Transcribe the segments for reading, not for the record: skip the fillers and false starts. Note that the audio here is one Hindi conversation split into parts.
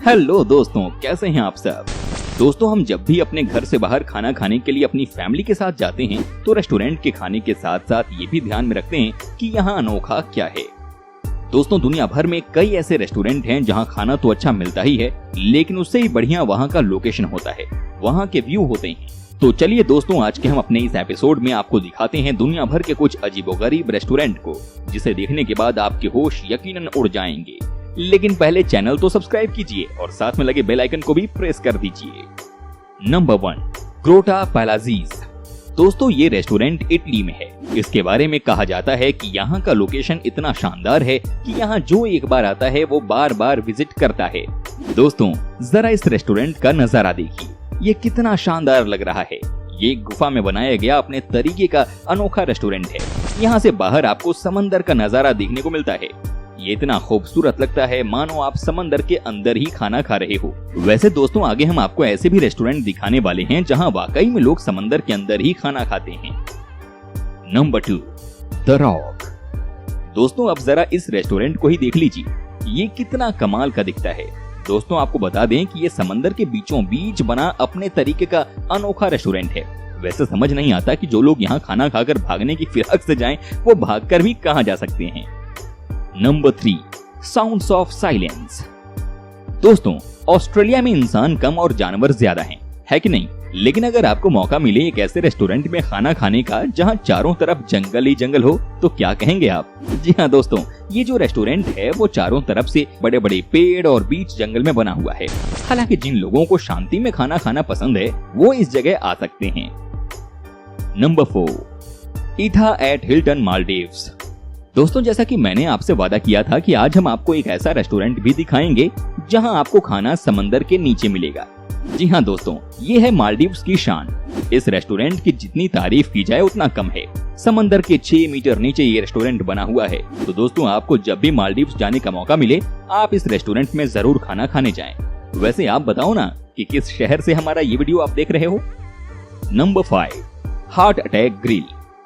हेलो दोस्तों, कैसे हैं आप सब। दोस्तों, हम जब भी अपने घर से बाहर खाना खाने के लिए अपनी फैमिली के साथ जाते हैं तो रेस्टोरेंट के खाने के साथ साथ ये भी ध्यान में रखते हैं कि यहाँ अनोखा क्या है। दोस्तों, दुनिया भर में कई ऐसे रेस्टोरेंट हैं जहाँ खाना तो अच्छा मिलता ही है, लेकिन उससे ही बढ़िया वहाँ का लोकेशन होता है, वहाँ के व्यू होते हैं। तो चलिए दोस्तों, आज के हम अपने इस एपिसोड में आपको दिखाते हैं दुनिया भर के कुछ अजीबोगरीब रेस्टोरेंट को, जिसे देखने के बाद आपके होश यकीनन उड़ जाएंगे। लेकिन पहले चैनल तो सब्सक्राइब कीजिए और साथ में लगे बेल आइकन को भी प्रेस कर दीजिए। नंबर 1, ग्रोटा पैलाजीज। दोस्तों, ये रेस्टोरेंट इटली में है। इसके बारे में कहा जाता है कि यहाँ का लोकेशन इतना शानदार है कि यहाँ जो एक बार आता है वो बार बार विजिट करता है। दोस्तों, जरा इस रेस्टोरेंट का नजारा देखिए, ये कितना शानदार लग रहा है। ये गुफा में बनाया गया अपने तरीके का अनोखा रेस्टोरेंट है। यहाँ से बाहर आपको समंदर का नजारा देखने को मिलता है। ये इतना खूबसूरत लगता है मानो आप समंदर के अंदर ही खाना खा रहे हो। वैसे दोस्तों, आगे हम आपको ऐसे भी रेस्टोरेंट दिखाने वाले हैं जहां वाकई में लोग समंदर के अंदर ही खाना खाते हैं। Number 2, the rock. दोस्तों, अब जरा इस रेस्टोरेंट को ही देख लीजिए, ये कितना कमाल का दिखता है। दोस्तों, आपको बता दें कि ये समंदर के बीचों बीच बना अपने तरीके का अनोखा रेस्टोरेंट है। वैसे समझ नहीं आता कि जो लोग यहाँ खाना खाकर भागने की फिराक से जाएं, वो भागकर भी कहां जा सकते हैं। Number 3, sounds of silence. दोस्तों, ऑस्ट्रेलिया में इंसान कम और जानवर ज्यादा हैं, है कि नहीं? लेकिन अगर आपको मौका मिले एक ऐसे रेस्टोरेंट में खाना खाने का जहां चारों तरफ जंगल ही जंगल हो, तो क्या कहेंगे आप? जी हाँ दोस्तों, ये जो रेस्टोरेंट है वो चारों तरफ से बड़े बड़े पेड़ और बीच जंगल में बना हुआ है। हालांकि जिन लोगों को शांति में खाना खाना पसंद है वो इस जगह आ सकते हैं। Number 4, Ithaa at Hilton Maldives. दोस्तों, जैसा कि मैंने आपसे वादा किया था कि आज हम आपको एक ऐसा रेस्टोरेंट भी दिखाएंगे जहां आपको खाना समंदर के नीचे मिलेगा। जी हाँ दोस्तों, ये है मालदीव्स की शान। इस रेस्टोरेंट की जितनी तारीफ की जाए उतना कम है। समंदर के 6 मीटर नीचे ये रेस्टोरेंट बना हुआ है। तो दोस्तों, आपको जब भी मालदीव्स जाने का मौका मिले, आप इस रेस्टोरेंट में जरूर खाना खाने जाएं। वैसे आप बताओ ना कि किस शहर से हमारा ये वीडियो आप देख रहे हो। Number 5, heart attack grill.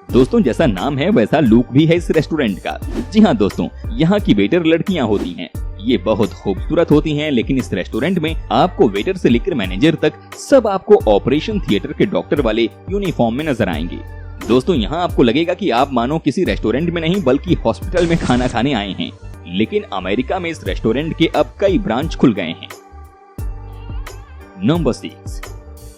दोस्तों, जैसा नाम है वैसा लुक भी है इस रेस्टोरेंट का। जी हाँ दोस्तों, यहाँ की वेटर लड़कियाँ होती हैं। ये बहुत खूबसूरत होती हैं, लेकिन इस रेस्टोरेंट में आपको वेटर से लेकर मैनेजर तक सब आपको ऑपरेशन थिएटर के डॉक्टर वाले यूनिफॉर्म में नजर आएंगे। दोस्तों, यहाँ आपको लगेगा कि आप मानो किसी रेस्टोरेंट में नहीं बल्कि हॉस्पिटल में खाना खाने आए हैं। लेकिन अमेरिका में इस रेस्टोरेंट के अब कई ब्रांच खुल गए हैं। Number 6,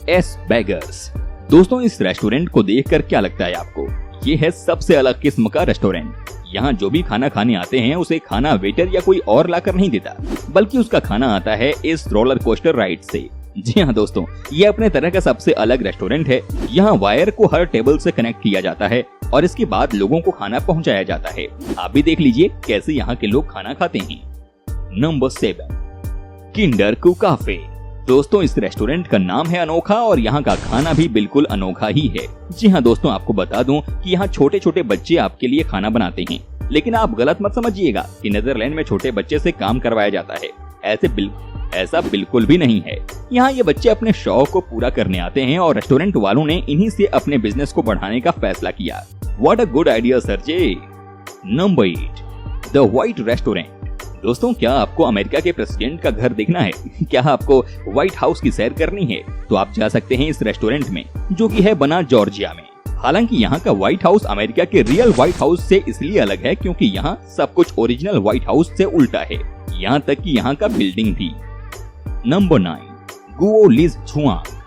S beggars. दोस्तों, इस रेस्टोरेंट को देखकर क्या लगता है आपको? ये है सबसे अलग किस्म का रेस्टोरेंट। यहाँ जो भी खाना खाने आते हैं उसे खाना वेटर या कोई और लाकर नहीं देता, बल्कि उसका खाना आता है इस रोलर कोस्टर राइड से। जी हाँ दोस्तों, ये अपने तरह का सबसे अलग रेस्टोरेंट है। यहाँ वायर को हर टेबल से कनेक्ट किया जाता है और इसके बाद लोगों को खाना पहुँचाया जाता है। आप भी देख लीजिए कैसे यहाँ के लोग खाना खाते हैं। नंबर 7, किंडर कू काफे। दोस्तों, इस रेस्टोरेंट का नाम है अनोखा और यहाँ का खाना भी बिल्कुल अनोखा ही है। जी हाँ दोस्तों, आपको बता दूं कि यहाँ छोटे छोटे बच्चे आपके लिए खाना बनाते हैं। लेकिन आप गलत मत समझिएगा कि नीदरलैंड में छोटे बच्चे से काम करवाया जाता है। ऐसा बिल्कुल भी नहीं है। यहाँ ये बच्चे अपने शौक को पूरा करने आते हैं और रेस्टोरेंट वालों ने इन्हीं से अपने बिजनेस को बढ़ाने का फैसला किया। What a good idea sir ji. Number 8, the white restaurant. दोस्तों, क्या आपको अमेरिका के प्रेसिडेंट का घर देखना है? क्या आपको व्हाइट हाउस की सैर करनी है? तो आप जा सकते हैं इस रेस्टोरेंट में, जो कि है बना जॉर्जिया में। हालांकि यहाँ का व्हाइट हाउस अमेरिका के रियल व्हाइट हाउस से इसलिए अलग है क्योंकि यहाँ सब कुछ ओरिजिनल व्हाइट हाउस से उल्टा है, यहाँ तक कि यहाँ का बिल्डिंग भी। Number 9, Guo Li Zhuang.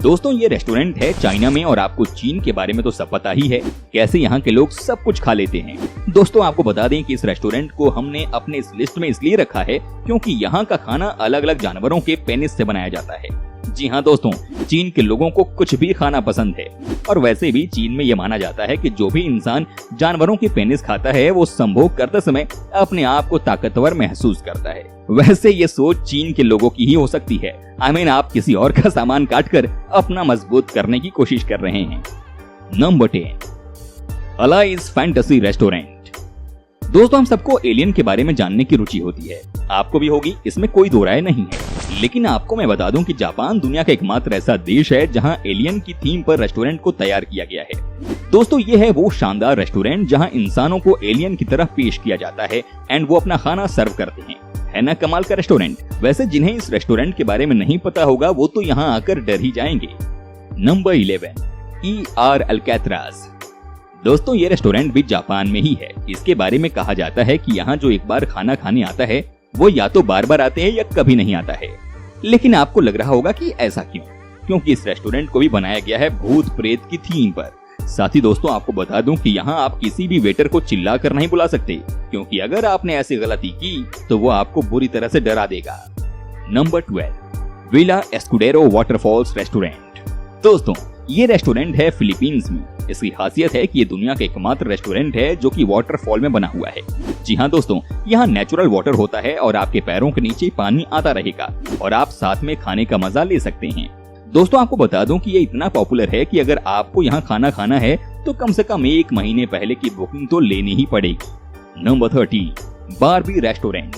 दोस्तों, ये रेस्टोरेंट है चाइना में और आपको चीन के बारे में तो सब पता ही है, कैसे यहाँ के लोग सब कुछ खा लेते हैं। दोस्तों, आपको बता दें कि इस रेस्टोरेंट को हमने अपने इस लिस्ट में इसलिए रखा है क्योंकि यहाँ का खाना अलग अलग जानवरों के पेनिस से बनाया जाता है। जी हाँ दोस्तों, चीन के लोगों को कुछ भी खाना पसंद है और वैसे भी चीन में ये माना जाता है कि जो भी इंसान जानवरों के पेनिस खाता है वो संभोग करते समय अपने आप को ताकतवर महसूस करता है। वैसे ये सोच चीन के लोगों की ही हो सकती है। आप किसी और का सामान काटकर अपना मजबूत करने की कोशिश कर रहे हैं। Number 10, allies fantasy restaurant. दोस्तों, हम सबको एलियन के बारे में जानने की रुचि होती है, आपको भी होगी, इसमें कोई दो राय नहीं है। लेकिन आपको मैं बता दूं कि जापान दुनिया का एकमात्र ऐसा देश है जहां एलियन की थीम पर रेस्टोरेंट को तैयार किया गया है। दोस्तों, ये है वो शानदार रेस्टोरेंट जहां इंसानों को एलियन की तरह पेश किया जाता है एंड वो अपना खाना सर्व करते हैं। है ना कमाल का रेस्टोरेंट। वैसे जिन्हें इस रेस्टोरेंट के बारे में नहीं पता होगा वो तो यहाँ आकर डर ही जाएंगे। Number 11, ER अल्कैत्राज। दोस्तों ये रेस्टोरेंट भी जापान में ही है। इसके बारे में कहा जाता है कि यहाँ जो एक बार खाना खाने आता है वो या तो बार बार आते हैं या कभी नहीं आता है। लेकिन आपको लग रहा होगा कि ऐसा क्यों? क्योंकि इस रेस्टोरेंट को भी बनाया गया है भूत प्रेत की थीम पर। साथ ही दोस्तों आपको बता दूं कि यहाँ आप किसी भी वेटर को चिल्ला कर नहीं बुला सकते, क्योंकि अगर आपने ऐसी गलती की तो वो आपको बुरी तरह से डरा देगा। Number 12, Villa Escudero Waterfalls restaurant. दोस्तों ये रेस्टोरेंट है फिलीपींस में। इसकी खासियत है कि ये दुनिया का एकमात्र रेस्टोरेंट है जो कि वाटरफॉल में बना हुआ है। जी हाँ दोस्तों, यहाँ नेचुरल वाटर होता है और आपके पैरों के नीचे पानी आता रहेगा और आप साथ में खाने का मजा ले सकते हैं। दोस्तों आपको बता दूं कि ये इतना पॉपुलर है कि अगर आपको यहाँ खाना खाना है तो कम से कम 1 महीने पहले की बुकिंग तो लेनी ही पड़ेगी। Number 13, Barbie restaurant.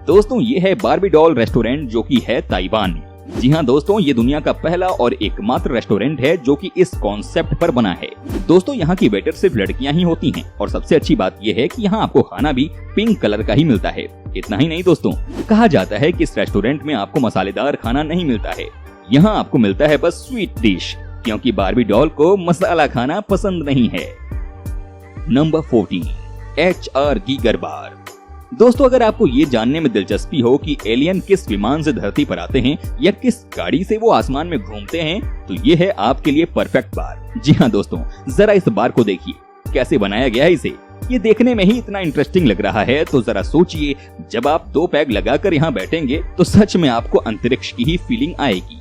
दोस्तों ये है बार्बी डॉल रेस्टोरेंट जो कि है ताइवान में। जी हाँ दोस्तों, ये दुनिया का पहला और एकमात्र रेस्टोरेंट है जो कि इस कॉन्सेप्ट पर बना है। दोस्तों यहाँ की वेटर सिर्फ लड़कियां ही होती हैं और सबसे अच्छी बात ये है कि यहाँ आपको खाना भी पिंक कलर का ही मिलता है। इतना ही नहीं दोस्तों, कहा जाता है कि इस रेस्टोरेंट में आपको मसालेदार खाना नहीं मिलता है, यहाँ आपको मिलता है बस स्वीट डिश, क्योंकि बार्बी डॉल को मसाला खाना पसंद नहीं है। नंबर 14, HR गीगर बार। दोस्तों अगर आपको ये जानने में दिलचस्पी हो कि एलियन किस विमान से धरती पर आते हैं या किस गाड़ी से वो आसमान में घूमते हैं तो ये है आपके लिए परफेक्ट बार। जी हाँ दोस्तों, जरा इस बार को देखिए कैसे बनाया गया है इसे। ये देखने में ही इतना इंटरेस्टिंग लग रहा है तो जरा सोचिए, जब आप 2 पैग लगाकर यहाँ बैठेंगे तो सच में आपको अंतरिक्ष की ही फीलिंग आएगी।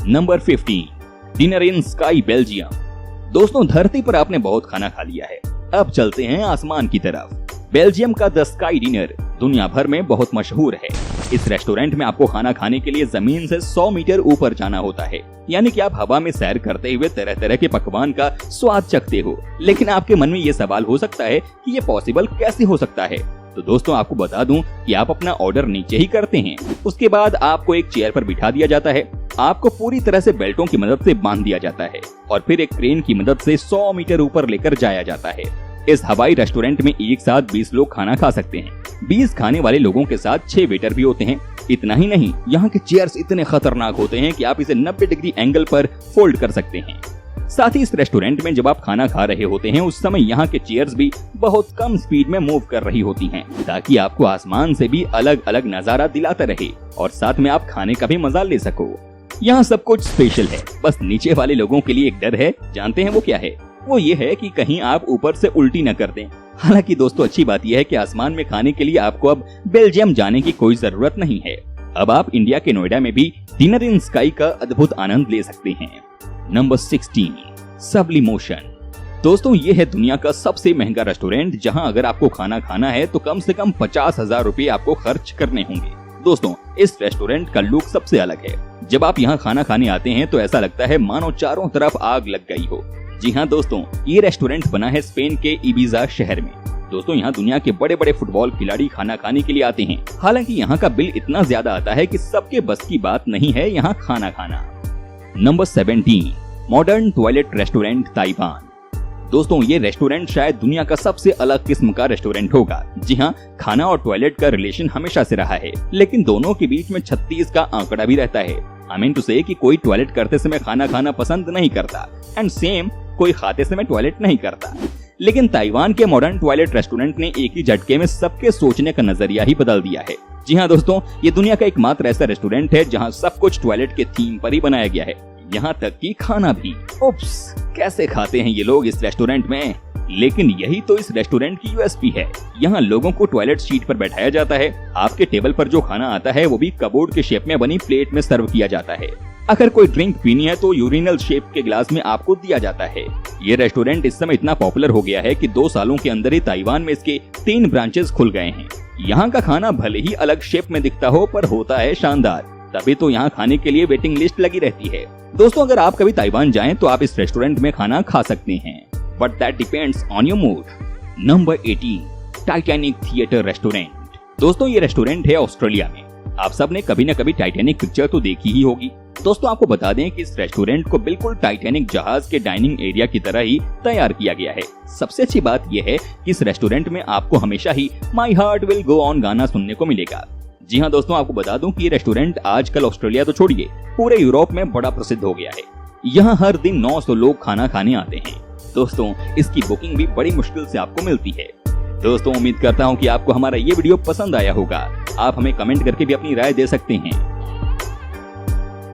नंबर 15, डिनर इन स्काई बेल्जियम। दोस्तों धरती पर आपने बहुत खाना खा लिया है, अब चलते हैं आसमान की तरफ। बेल्जियम का द स्काई डिनर दुनिया भर में बहुत मशहूर है। इस रेस्टोरेंट में आपको खाना खाने के लिए जमीन से 100 मीटर ऊपर जाना होता है, यानी कि आप हवा में सैर करते हुए तरह तरह के पकवान का स्वाद चखते हो। लेकिन आपके मन में ये सवाल हो सकता है कि ये पॉसिबल कैसे हो सकता है? तो दोस्तों आपको बता दूं कि आप अपना ऑर्डर नीचे ही करते हैं, उसके बाद आपको एक चेयर पर बिठा दिया जाता है, आपको पूरी तरह से बेल्टों की मदद से बांध दिया जाता है और फिर एक क्रेन की मदद से 100 मीटर ऊपर लेकर जाया जाता है। इस हवाई रेस्टोरेंट में एक साथ 20 लोग खाना खा सकते हैं। 20 खाने वाले लोगों के साथ 6 वेटर भी होते हैं। इतना ही नहीं, यहाँ के चेयर्स इतने खतरनाक होते हैं कि आप इसे 90 डिग्री एंगल पर फोल्ड कर सकते हैं। साथ ही इस रेस्टोरेंट में जब आप खाना खा रहे होते हैं उस समय यहाँ के चेयर्स भी बहुत कम स्पीड में मूव कर रही होती हैं, ताकि आपको आसमान से भी अलग अलग नजारा दिलाता रहे और साथ में आप खाने का भी मजा ले सको। यहाँ सब कुछ स्पेशल है, बस नीचे वाले लोगों के लिए एक डर है। जानते हैं वो क्या है? वो ये है कि कहीं आप ऊपर से उल्टी न कर दें। हालांकि दोस्तों अच्छी बात यह है कि आसमान में खाने के लिए आपको अब बेल्जियम जाने की कोई जरूरत नहीं है। अब आप इंडिया के नोएडा में भी डिनर इन स्काई का अद्भुत आनंद ले सकते हैं। नंबर 16, सब्लिमोशन। दोस्तों ये है दुनिया का सबसे महंगा रेस्टोरेंट, जहां अगर आपको खाना खाना है तो कम से कम 50,000 रुपए आपको खर्च करने होंगे। दोस्तों इस रेस्टोरेंट का लुक सबसे अलग है। जब आप यहाँ खाना खाने आते हैं तो ऐसा लगता है मानो चारों तरफ आग लग गई हो। जी हाँ दोस्तों, ये रेस्टोरेंट बना है स्पेन के इबिजा शहर में। दोस्तों यहाँ दुनिया के बड़े बड़े फुटबॉल खिलाड़ी खाना खाने के लिए आते हैं। हालांकि यहाँ का बिल इतना ज्यादा आता है कि सबके बस की बात नहीं है यहाँ खाना खाना। Number 17, modern toilet restaurant Taiwan. दोस्तों ये रेस्टोरेंट शायद दुनिया का सबसे अलग किस्म का रेस्टोरेंट होगा। जी हाँ, खाना और टॉयलेट का रिलेशन हमेशा से रहा है, लेकिन दोनों के बीच में 36 का आंकड़ा भी रहता है। आई मीन टू से कि कोई टॉयलेट करते समय खाना खाना पसंद नहीं करता एंड सेम कोई खाते समय टॉयलेट नहीं करता। लेकिन ताइवान के मॉडर्न टॉयलेट रेस्टोरेंट ने एक ही झटके में सबके सोचने का नजरिया ही बदल दिया है। जी हाँ दोस्तों, ये दुनिया का एकमात्र ऐसा रेस्टोरेंट है जहाँ सब कुछ टॉयलेट के थीम पर ही बनाया गया है, यहाँ तक कि खाना भी। उप्स, कैसे खाते हैं ये लोग इस रेस्टोरेंट में? लेकिन यही तो इस रेस्टोरेंट की यूएसपी है। यहाँ लोगों को टॉयलेट सीट पर बैठाया जाता है, आपके टेबल पर जो खाना आता है वो भी कबोर्ड के शेप में बनी प्लेट में सर्व किया जाता है। अगर कोई ड्रिंक पीनी है तो यूरिनल शेप के ग्लास में आपको दिया जाता है। ये रेस्टोरेंट इस समय इतना पॉपुलर हो गया है कि 2 सालों के अंदर ही ताइवान में इसके 3 ब्रांचेस खुल गए हैं। यहाँ का खाना भले ही अलग शेप में दिखता हो पर होता है शानदार, तभी तो यहाँ खाने के लिए वेटिंग लिस्ट लगी रहती है। दोस्तों अगर आप कभी ताइवान जाएं तो आप इस रेस्टोरेंट में खाना खा सकते हैं, but that depends on your mood. Number 18, Titanic theatre restaurant. दोस्तों ये रेस्टोरेंट है ऑस्ट्रेलिया में। आप सब ने कभी न कभी टाइटैनिक पिक्चर तो देखी ही होगी। दोस्तों आपको बता दें कि इस रेस्टोरेंट को बिल्कुल टाइटैनिक जहाज के डाइनिंग एरिया की तरह ही तैयार किया गया है। सबसे अच्छी बात यह है कि इस रेस्टोरेंट में आपको हमेशा ही my heart will go on गाना सुनने को मिलेगा। जी हाँ दोस्तों, आपको बता दूं कि ये रेस्टोरेंट आजकल ऑस्ट्रेलिया तो छोड़िए, पूरे यूरोप में बड़ा प्रसिद्ध हो गया है। यहाँ हर दिन 900 लोग खाना खाने आते हैं। दोस्तों इसकी बुकिंग भी बड़ी मुश्किल से आपको मिलती है। दोस्तों उम्मीद करता हूँ कि आपको हमारा ये वीडियो पसंद आया होगा। आप हमें कमेंट करके भी अपनी राय दे सकते हैं।